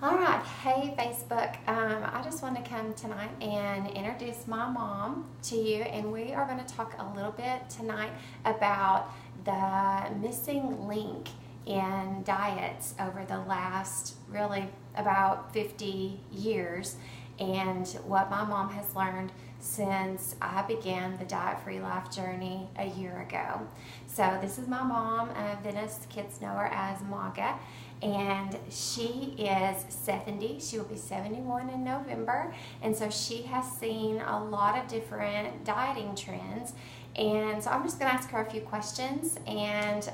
All right, hey Facebook. I just want to come tonight and introduce my mom to you, and we are going to talk a little bit tonight about the missing link in diets over the last really about 50 years, and what my mom has learned since I began the Diet Free Life journey a year ago. So this is my mom, Venice. Kids know her as Maga, and she is 70. She will be 71 in November, and so she has seen a lot of different dieting trends. And so I'm just going to ask her a few questions and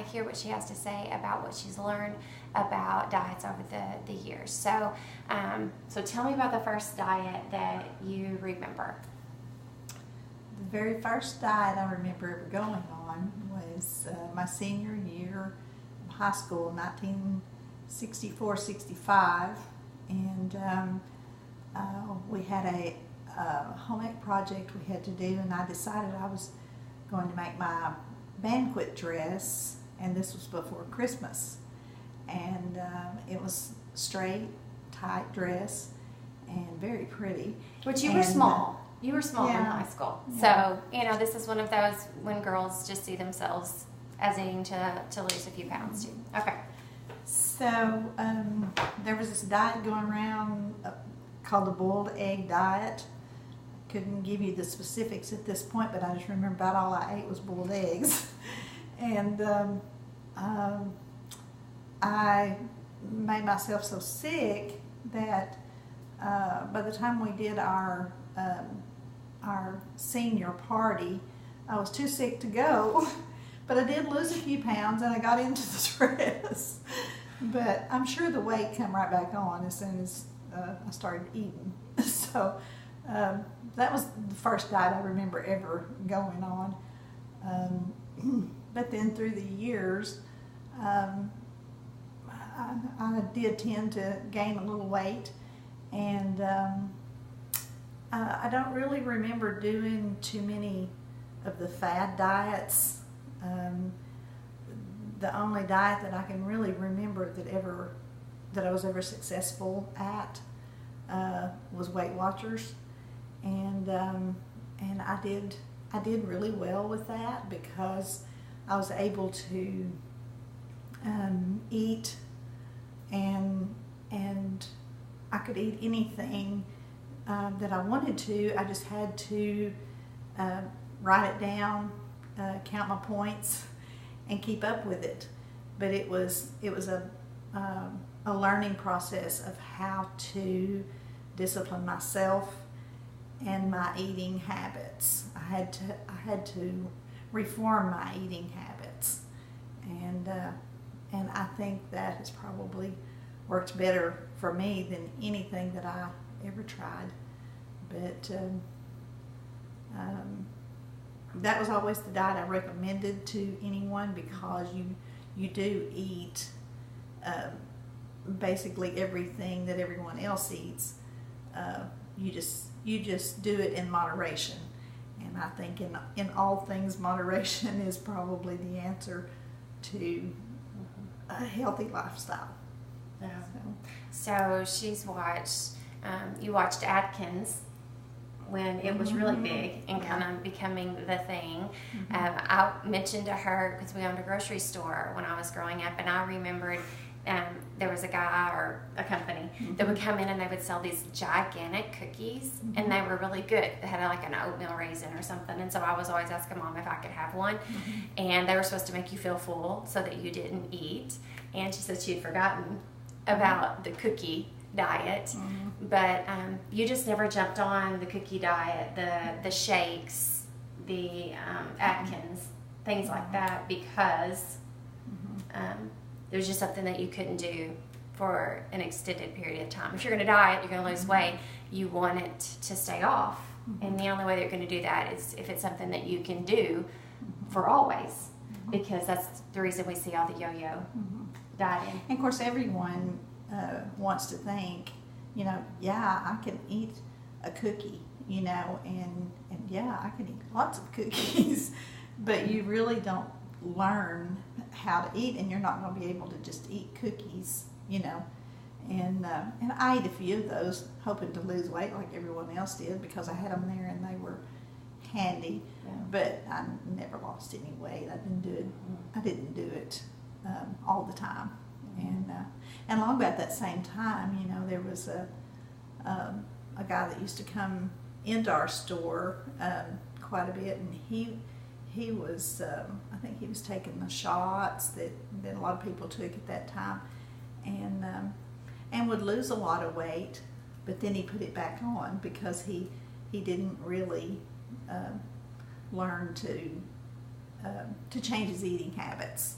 hear what she has to say about what she's learned about diets over the years. So tell me about the first diet that you remember. The very first diet I remember ever going on was my senior year of high school, 1964-65, and we had a home ec project we had to do, and I decided I was going to make my banquet dress, and this was before Christmas, and it was straight, tight dress, and very pretty. Which you were small. You were small in Yeah. high school. Yeah. So, this is one of those when girls just see themselves as needing to lose a few pounds too. Okay. So there was this diet going around called the boiled egg diet. Couldn't give you the specifics at this point, but I just remember about all I ate was boiled eggs. And I made myself so sick that by the time we did our senior party, I was too sick to go. But I did lose a few pounds, and I got into the dress. But I'm sure the weight came right back on as soon as I started eating. So that was the first diet I remember ever going on. But then through the years, I did tend to gain a little weight, and I don't really remember doing too many of the fad diets. The only diet that I can really remember that I was ever successful at was Weight Watchers, and I did really well with that because I was able to eat and I could eat anything that I wanted to. I just had to write it down, count my points, and keep up with it. But it was a learning process of how to discipline myself and my eating habits. I had to reform my eating habits, and I think that has probably worked better for me than anything that I ever tried. But that was always the diet I recommended to anyone, because you do eat basically everything that everyone else eats. You just do it in moderation, and I think in all things moderation is probably the answer to a healthy lifestyle. Yeah. So she's watched. You watched Atkins when it was really big and kind of becoming the thing. I mentioned to her, because we owned a grocery store when I was growing up, and I remembered there was a guy or a company that would come in and they would sell these gigantic cookies, and they were really good. They had like an oatmeal raisin or something, and so I was always asking Mom if I could have one, and they were supposed to make you feel full so that you didn't eat, and she said she had forgotten about the cookie diet, but you just never jumped on the cookie diet, the shakes, the Atkins, things like that, because it was just something that you couldn't do for an extended period of time. If you're going to diet, you're going to lose weight, you want it to stay off, and the only way that you're going to do that is if it's something that you can do for always, because that's the reason we see all the yo-yo dieting. And of course, everyone wants to think, yeah, I can eat a cookie, and yeah, I can eat lots of cookies, but you really don't learn how to eat, and you're not going to be able to just eat cookies, And I ate a few of those, hoping to lose weight like everyone else did, because I had them there and they were handy. Yeah. But I never lost any weight. I didn't do it all the time. And along about that same time, you know, there was a guy that used to come into our store quite a bit, and he was I think he was taking the shots that a lot of people took at that time, and would lose a lot of weight, but then he put it back on because he didn't really learn to change his eating habits.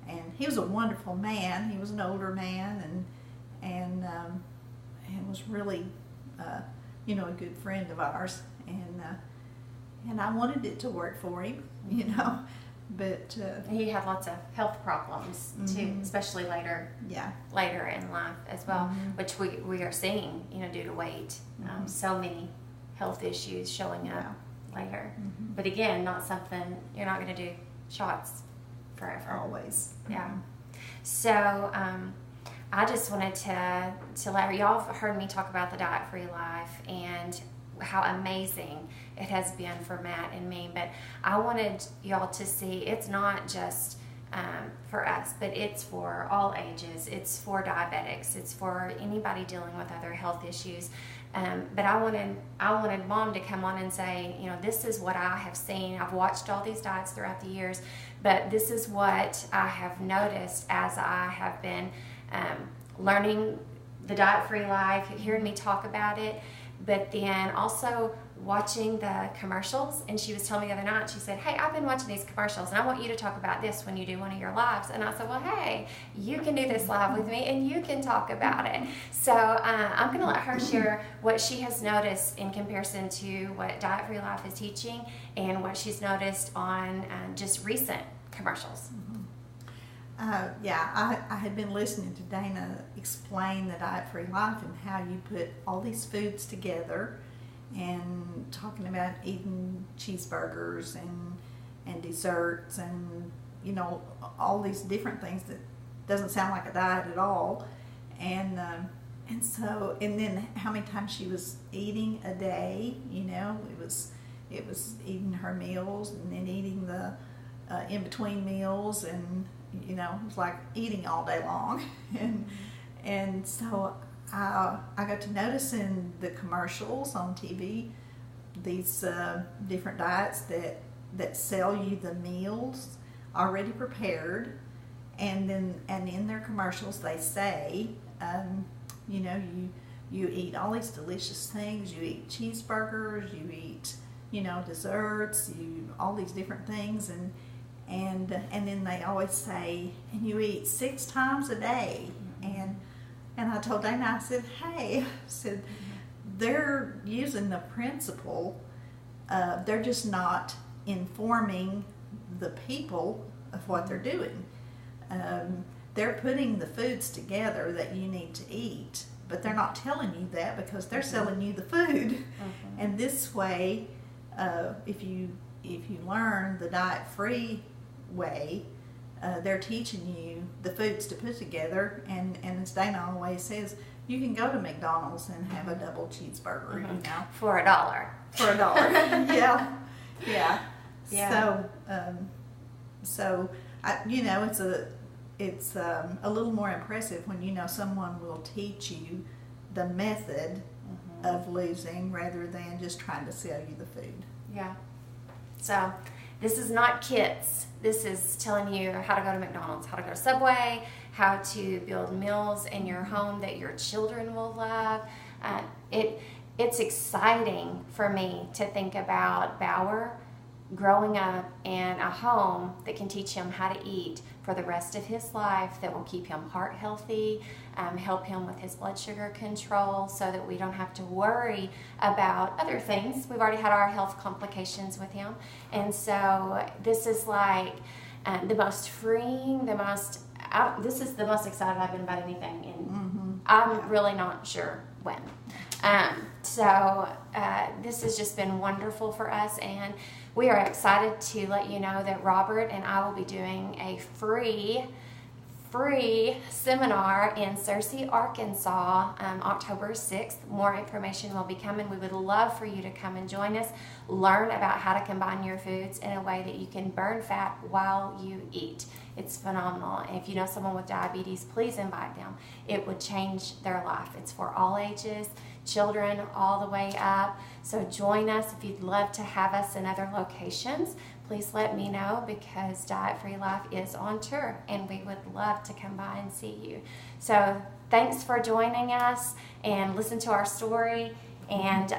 And he was a wonderful man. He was an older man, and was really you know, a good friend of ours. And I wanted it to work for him, you know, but he had lots of health problems too, especially later in life as well, which we are seeing, you know, due to weight. So many health issues showing up later. But again, not something you're not going to do shots forever. Always. Yeah. So I just wanted to let y'all have heard me talk about the Diet Free Life and how amazing it has been for Matt and me, but I wanted y'all to see it's not just for us, but it's for all ages. It's for diabetics. It's for anybody dealing with other health issues. But I wanted Mom to come on and say, you know, this is what I have seen. I've watched all these diets throughout the years, but this is what I have noticed as I have been learning the Diet Free Life, hearing me talk about it, but then also watching the commercials. And she was telling me the other night, she said, hey, I've been watching these commercials and I want you to talk about this when you do one of your lives. And I said, well, hey, you can do this live with me and you can talk about it. So I'm going to let her share what she has noticed in comparison to what Diet Free Life is teaching and what she's noticed on just recent commercials. I had been listening to Dana explain the Diet Free Life and how you put all these foods together, and talking about eating cheeseburgers and desserts and, you know, all these different things that doesn't sound like a diet at all, and then how many times she was eating a day. You know, it was eating her meals and then eating the in between meals, and you know, it was like eating all day long. and so I got to notice in the commercials on TV these different diets that sell you the meals already prepared, and in their commercials they say, you know, you eat all these delicious things. You eat cheeseburgers, you eat, you know, desserts, all these different things, and then they always say, and you eat 6 times a day. And I told Dana, I said, hey, they're using the principle, they're just not informing the people of what they're doing. They're putting the foods together that you need to eat, but they're not telling you that because they're selling you the food. And this way, if you learn the diet-free way, they're teaching you the foods to put together, and as Dana always says, you can go to McDonald's and have a double cheeseburger, you know, for $1. For $1, yeah. So you know, it's a little more impressive when you know someone will teach you the method of losing rather than just trying to sell you the food. Yeah. So this is not kits. This is telling you how to go to McDonald's, how to go to Subway, how to build meals in your home that your children will love. It's exciting for me to think about Bauer growing up in a home that can teach him how to eat for the rest of his life, that will keep him heart healthy, help him with his blood sugar control, so that we don't have to worry about other things. We've already had our health complications with him, and so this is like the most freeing, this is the most excited I've been about anything, and I'm really not sure when. So this has just been wonderful for us, and we are excited to let you know that Robert and I will be doing a free free seminar in Searcy, Arkansas, October 6th. More information will be coming. We would love for you to come and join us, learn about how to combine your foods in a way that you can burn fat while you eat. It's phenomenal. And if you know someone with diabetes, please invite them. It would change their life. It's for all ages, children all the way up. So join us. If you'd love to have us in other locations, please let me know, because Diet Free Life is on tour and we would love to come by and see you. So thanks for joining us and listen to our story. And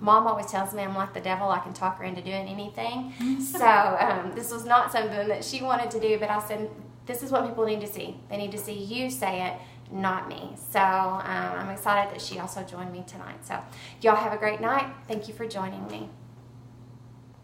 Mom always tells me I'm like the devil. I can talk her into doing anything. So this was not something that she wanted to do, but I said, this is what people need to see. They need to see you say it, not me. So I'm excited that she also joined me tonight. So y'all have a great night. Thank you for joining me.